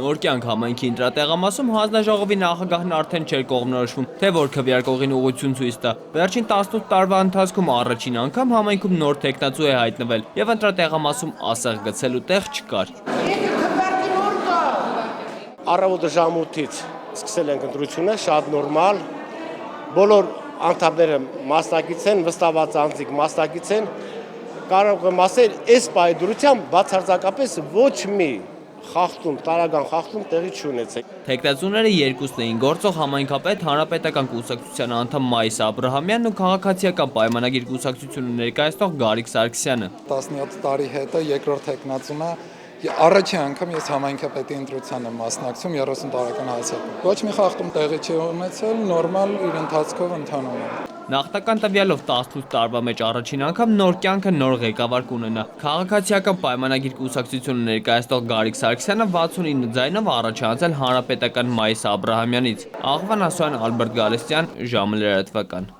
Նոր կյանք համայնքի ընտրատեղամասում հանձնաժողովի նախագահն արդեն չէր կողմնորոշվում, թե որ քվեարկողին ուղղություն ցույց տա։ Վերջին 18 տարվա ընթացքում առաջին անգամ համայնքում նոր տեխնացու է հայտնվել եւ ընտրատեղամասում ասեղ գցելու տեղ չկար։ Առավոտը ժամ 8-ից սկսել ենք ընտրությունը, շատ նորմալ։ Բոլոր անդամները մասնակից են, վստահված անձիկ մասնակից են։ Կարող եմ ասել, այս պայդրությամբ բացարձակապես ոչ մի խախտում, տարական խախտում տեղի չունեցել։ Տեխնացուները երկուսն էին՝ գործող համայնքապետ Հանրապետական կուսակցության անդամ Մայիս Աբրահամյանն ու քաղաքացիական պայմանագիր կուսակցությունը ներկայացնող Գարիկ Սարգսյանը։ 17 տարի հետո երկրորդ տեխնացուն է։ Առաջին անգամ ես համայնքապետի ընտրության եմ մասնակցում 30 տարեկան հասակում։ Ոչ մի խախտում տեղի չի ունեցել, նորմալ իր ընթացքով ընթանում է։ Նախնական տվյալով 18 տարվա մեջ առաջին անգամ նոր կյանքը նոր ղեկավար կունենա։ Քաղաքացիական պայմանագիր կուսակցությունը ներկայացնող Գարիկ Սարգսյանը 69 ձայնով առաջ է անցել Հանրապետական Մայիս Աբրահամյանից։ Աղվան Ասոյան, Ալբերտ Գալստյան, ժամը լրատվական։